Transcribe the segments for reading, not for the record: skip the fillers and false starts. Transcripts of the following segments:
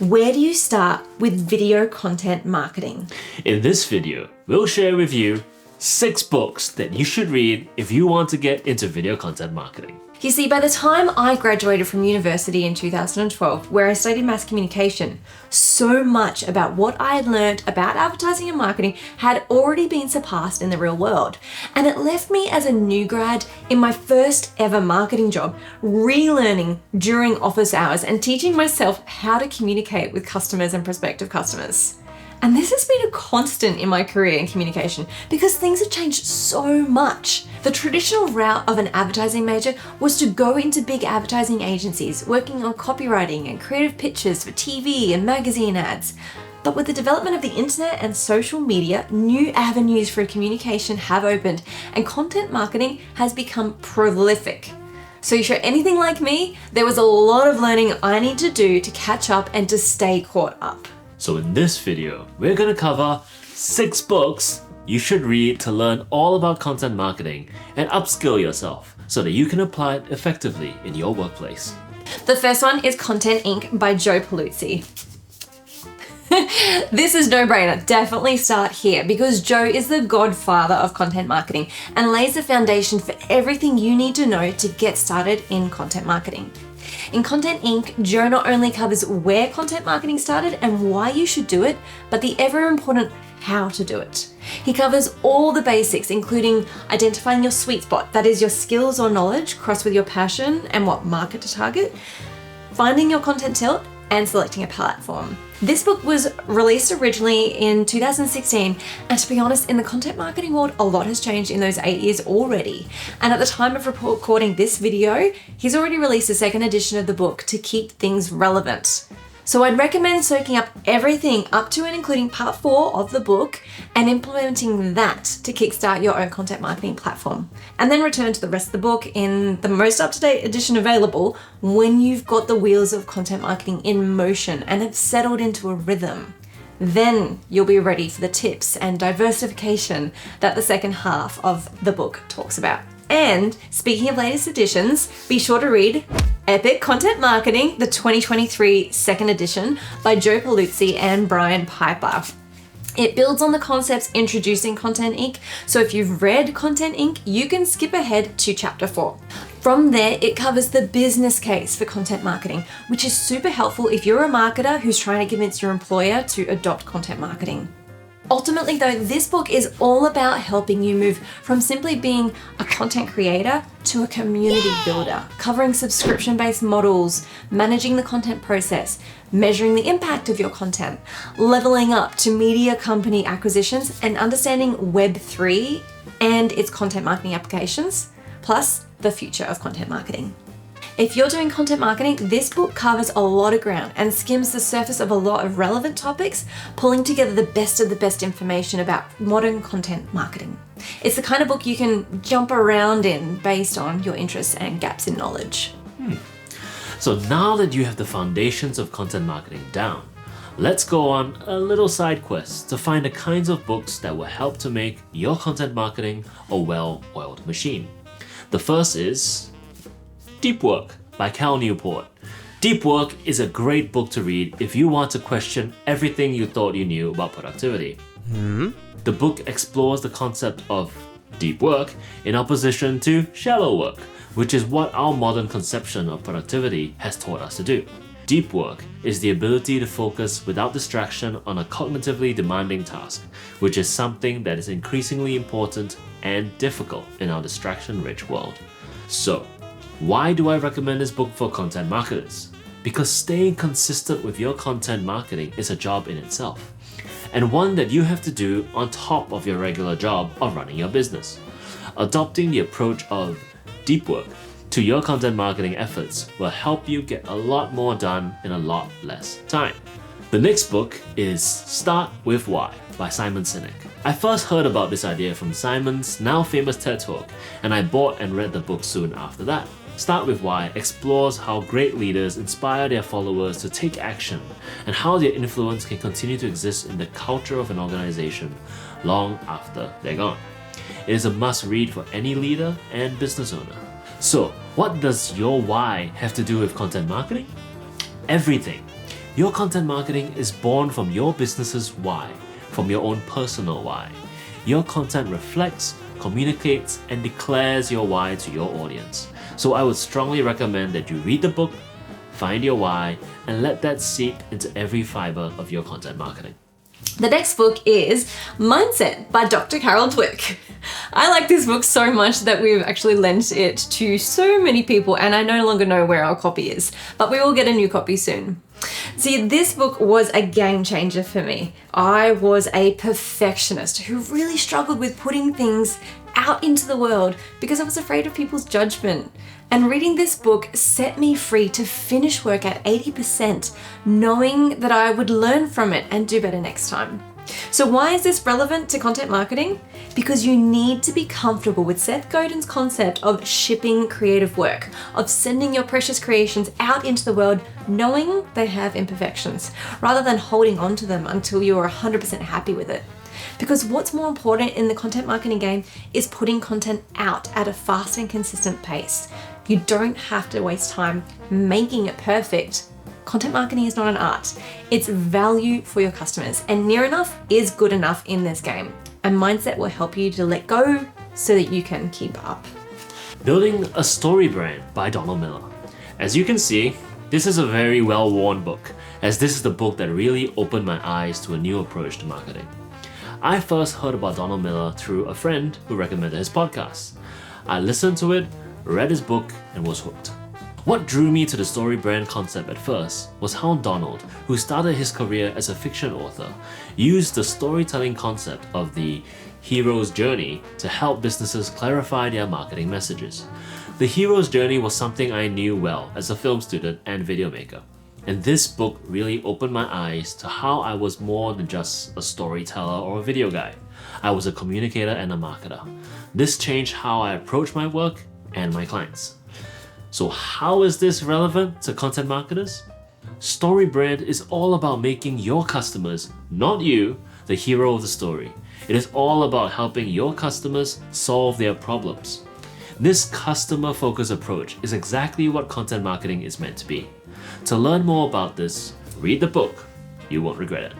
Where do you start with video content marketing? In this video, we'll share with you 6 books that you should read if you want to get into video content marketing. You see, by the time I graduated from university in 2012, where I studied mass communication, so much about what I had learned about advertising and marketing had already been surpassed in the real world. And it left me as a new grad in my first ever marketing job, relearning during office hours and teaching myself how to communicate with customers and prospective customers. And this has been a constant in my career in communication because things have changed so much. The traditional route of an advertising major was to go into big advertising agencies, working on copywriting and creative pitches for TV and magazine ads. But with the development of the internet and social media, new avenues for communication have opened and content marketing has become prolific. So if you're anything like me, there was a lot of learning I need to do to catch up and to stay caught up. So in this video, we're going to cover 6 books you should read to learn all about content marketing and upskill yourself so that you can apply it effectively in your workplace. The first one is Content Inc. by Joe Pulizzi. This is no-brainer. Definitely start here because Joe is the godfather of content marketing and lays the foundation for everything you need to know to get started in content marketing. In Content Inc., Joe not only covers where content marketing started and why you should do it, but the ever important how to do it. He covers all the basics, including identifying your sweet spot, that is your skills or knowledge crossed with your passion and what market to target, finding your content tilt, and selecting a platform. This book was released originally in 2016, and to be honest, in the content marketing world, a lot has changed in those 8 years already. And at the time of recording this video, he's already released a second edition of the book to keep things relevant. So I'd recommend soaking up everything up to and including part 4 of the book and implementing that to kickstart your own content marketing platform. And then return to the rest of the book in the most up-to-date edition available when you've got the wheels of content marketing in motion and have settled into a rhythm. Then you'll be ready for the tips and diversification that the second half of the book talks about. And speaking of latest editions, be sure to read Epic Content Marketing, the 2023 second edition by Joe Pulizzi and Brian Piper. It builds on the concepts introducing Content Inc. So if you've read Content Inc., you can skip ahead to chapter 4. From there, it covers the business case for content marketing, which is super helpful if you're a marketer who's trying to convince your employer to adopt content marketing. Ultimately though, this book is all about helping you move from simply being a content creator to a community builder, covering subscription-based models, managing the content process, measuring the impact of your content, leveling up to media company acquisitions, and understanding Web3 and its content marketing applications, plus the future of content marketing. If you're doing content marketing, this book covers a lot of ground and skims the surface of a lot of relevant topics, pulling together the best of the best information about modern content marketing. It's the kind of book you can jump around in based on your interests and gaps in knowledge. So now that you have the foundations of content marketing down, let's go on a little side quest to find the kinds of books that will help to make your content marketing a well-oiled machine. The first is Deep Work by Newport. Deep Work is a great book to read if you want to question everything you thought you knew about productivity. The book explores the concept of deep work in opposition to shallow work, which is what our modern conception of productivity has taught us to do. Deep work is the ability to focus without distraction on a cognitively demanding task, which is something that is increasingly important and difficult in our distraction-rich world. So, why do I recommend this book for content marketers? Because staying consistent with your content marketing is a job in itself, and one that you have to do on top of your regular job of running your business. Adopting the approach of deep work to your content marketing efforts will help you get a lot more done in a lot less time. The next book is Start With Why by Simon Sinek. I first heard about this idea from Simon's now famous TED Talk, and I bought and read the book soon after that. Start With Why explores how great leaders inspire their followers to take action and how their influence can continue to exist in the culture of an organization long after they're gone. It is a must-read for any leader and business owner. So, what does your why have to do with content marketing? Everything. Your content marketing is born from your business's why, from your own personal why. Your content reflects, communicates, and declares your why to your audience. So I would strongly recommend that you read the book, find your why, and let that seep into every fiber of your content marketing. The next book is Mindset by Dr. Carol Dweck. I like this book so much that we've actually lent it to so many people, and I no longer know where our copy is, but we will get a new copy soon. See, this book was a game changer for me. I was a perfectionist who really struggled with putting things out into the world because I was afraid of people's judgment. And reading this book set me free to finish work at 80%, knowing that I would learn from it and do better next time. So why is this relevant to content marketing? Because you need to be comfortable with Seth Godin's concept of shipping creative work, of sending your precious creations out into the world knowing they have imperfections, rather than holding on to them until you are 100% happy with it. Because what's more important in the content marketing game is putting content out at a fast and consistent pace. You don't have to waste time making it perfect. Content marketing is not an art. It's value for your customers, and near enough is good enough in this game. And Mindset will help you to let go so that you can keep up. Building a Story Brand by Donald Miller. As you can see, this is a very well-worn book, as this is the book that really opened my eyes to a new approach to marketing. I first heard about Donald Miller through a friend who recommended his podcast. I listened to it, read his book, and was hooked. What drew me to the Story Brand concept at first was how Donald, who started his career as a fiction author, used the storytelling concept of the hero's journey to help businesses clarify their marketing messages. The hero's journey was something I knew well as a film student and video maker. And this book really opened my eyes to how I was more than just a storyteller or a video guy. I was a communicator and a marketer. This changed how I approach my work and my clients. So how is this relevant to content marketers? StoryBrand is all about making your customers, not you, the hero of the story. It is all about helping your customers solve their problems. This customer-focused approach is exactly what content marketing is meant to be. To learn more about this, read the book. You won't regret it.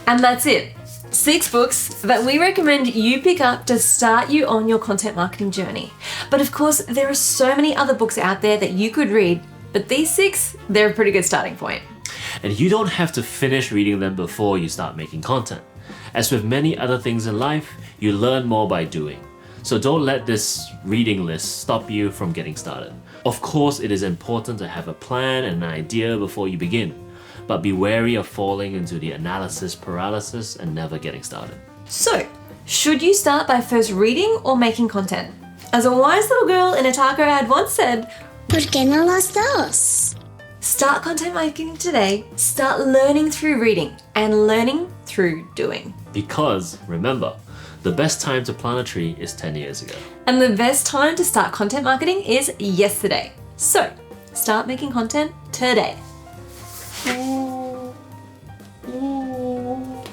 And that's it. 6 books that we recommend you pick up to start you on your content marketing journey. But of course, there are so many other books out there that you could read, but these 6, they're a pretty good starting point. And you don't have to finish reading them before you start making content. As with many other things in life, you learn more by doing. So don't let this reading list stop you from getting started. Of course, it is important to have a plan and an idea before you begin, but be wary of falling into the analysis paralysis and never getting started. So, should you start by first reading or making content? As a wise little girl in a taco ad once said, ¿Por qué no las dos? start content marketing today, start learning through reading, and learning through doing. Because, remember, the best time to plant a tree is 10 years ago. And the best time to start content marketing is yesterday. So, start making content today. Ooh, ooh,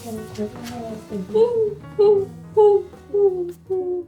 ooh, ooh, ooh.